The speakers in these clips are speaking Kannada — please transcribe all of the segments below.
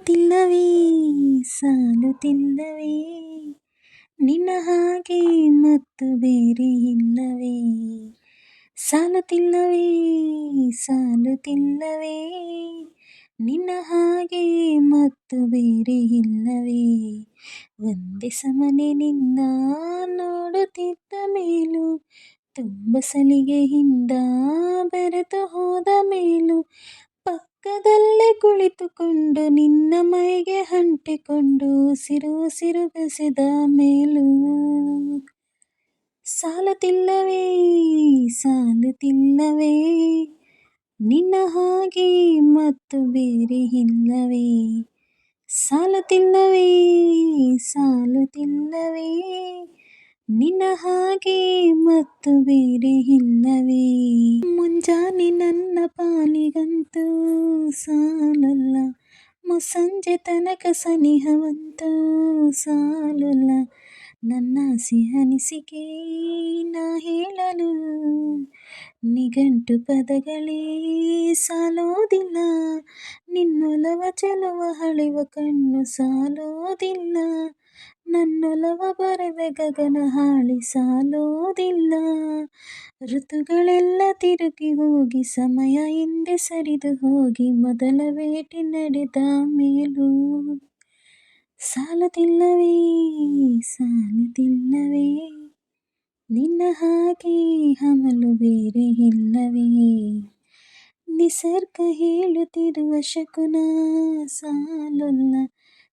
ಸಾಲುತ್ತಿಲ್ಲವೇ ಸಾಲುತ್ತಿಲ್ಲವೇ ನಿನ್ನ ಹಾಗೆ ಮತ್ತು ಬೇರೆ ಇಲ್ಲವೇ ಸಾಲುತ್ತಿಲ್ಲವೇ ಸಾಲುತ್ತಿಲ್ಲವೇ ನಿನ್ನ ಹಾಗೆ ಮತ್ತು ಬೇರೆ ಇಲ್ಲವೇ ಒಂದೇ ಸಮನೆ ನಿನ್ನ ನೋಡುತ್ತಿದ್ದ ಮೇಲೂ ತುಂಬ ಸಲಿಗೆಯಿಂದ ಬೆರೆತು ಹೋದ ಮೇಲೂ ಪಕ್ಕದಲ್ಲೇ ಕುಳಿತುಕೊಂಡು ನಿನ್ನ ಮೈಗೆ ಅಂಟಿಕೊಂಡು ಉಸಿರು ಬೆಸೆದ ಮೇಲೂ ಸಾಲುತ್ತಿಲ್ಲವೇ ಸಾಲುತ್ತಿಲ್ಲವೇ ನಿನ್ನ ಹಾಗೆ ಮತ್ತು ಬೇರೆ ಇಲ್ಲವೇ ಸಾಲುತ್ತಿಲ್ಲವೇ ಸಾಲುತ್ತಿಲ್ಲವೇ ನಿನ್ನ ಹಾಗೆ ಮತ್ತು ಬೇರೆ ಇಲ್ಲವೇ ಮುಂಜಾನೆ ನನ್ನ ಪಾಲಿಗಂತೂ ಸಾಲಲ್ಲ ಮುಸ್ಸಂಜೆ ತನಕ ಸನಿಹವಂತೂ ಸಾಲಲ್ಲ ನನ್ನ ಅನಿಸಿಕೆ ನಾ ಹೇಳಲು ನಿಘಂಟು ಪದಗಳೇ ಸಾಲೋದಿಲ್ಲ ನಿನ್ನೊಲವ ಚೆಲುವ ಹಳೆವ ಕಣ್ಣು ಸಾಲೋದಿಲ್ಲ ನನ್ನೊಲವ ಬರೆದ ಗಗನ ಹಾಳಿ ಸಾಲೋದಿಲ್ಲ ಋತುಗಳೆಲ್ಲ ತಿರುಗಿ ಹೋಗಿ ಸಮಯ ಹಿಂದೆ ಸರಿದು ಹೋಗಿ ಮೊದಲ ಭೇಟಿ ನಡೆದ ಮೇಲೂ ಸಾಲುತ್ತಿಲ್ಲವೇ ಸಾಲುತ್ತಿಲ್ಲವೇ ನಿನ್ನ ಹಾಗೆ ಅಮಲು ಬೇರೆ ಇಲ್ಲವೇ ನಿಸರ್ಗ ಹೇಳುತ್ತಿರುವ ಶಕುನ ಸಾಲಲ್ಲ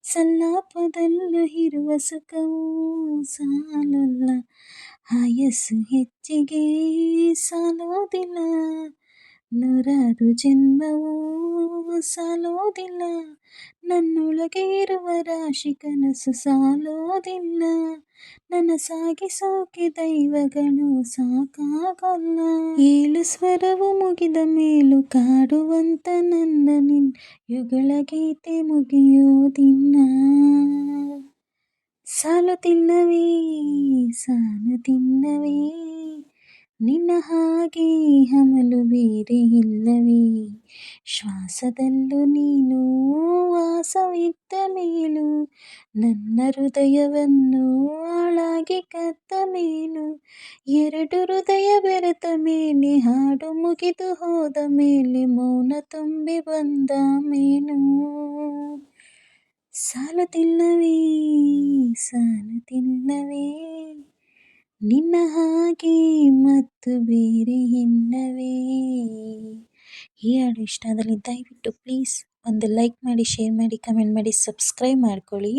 ಸಲ್ಲಾಪದಲ್ಲೂ ಇರುವ ಸುಖವೂ ಸಾಲಲ್ಲ ಆಯಸ್ಸು ಹೆಚ್ಚಿಗೆ ಸಾಲೋದಿಲ್ಲ ನೂರಾರು ಜನ್ಮವೂ ಸಾಲೋದಿಲ್ಲ ನನ್ನೊಳಗೆ ಇರುವ ರಾಶಿ ಕನಸು ಸಾಲೋದಿಲ್ಲ ನನ್ನ ಸಾಗಿಸೋಕೆ ದೈವಗಳು ಸಾಕಾಗಲ್ಲ ಏಳು ಸ್ವರವು ಮುಗಿದ ಮೇಲೂ ಕಾಡುವಂತ ನನ್ನ ನಿನ್ನ ಯುಗಳ ಗೀತೆ ಮುಗಿಯೋದಿನ್ನ ಸಾಲುತ್ತಿಲ್ಲವೇ ಸಾಲುತ್ತಿಲ್ಲವೇ ನಿನ್ನ ಹಾಗೆ ಅಮಲು ಬೇರೆ ಇಲ್ಲವೇ ಶ್ವಾಸದಲ್ಲೂ ನೀನು ವಾಸವಿದ್ದ ಮೇಲೂ ನನ್ನ ಹೃದಯವನ್ನು ಹಾಳಾಗಿ ಕದ್ದ ಮೇಲೂ ಎರಡು ಹೃದಯ ಬೆರೆತ ಮೇಲೆ ಹಾಡು ಮುಗಿದು ಹೋದ ಮೇಲೆ ಮೌನ ತುಂಬಿ ಬಂದ ಮೇಲೂ ಸಾಲುತ್ತಿಲ್ಲವೇ ಸಾಲುತ್ತಿಲ್ಲವೇ ನಿನ್ನ ಹಾಗೆ ಮತ್ತು ಬೇರೆ ಇಲ್ಲವೇ. ಈ ಹಾಡು ಇಷ್ಟ ಆದಲ್ಲಿ ದಯವಿಟ್ಟು ಪ್ಲೀಸ್ ಒಂದು ಲೈಕ್ ಮಾಡಿ, ಶೇರ್ ಮಾಡಿ, ಕಮೆಂಟ್ ಮಾಡಿ, ಸಬ್ಸ್ಕ್ರೈಬ್ ಮಾಡ್ಕೊಳ್ಳಿ.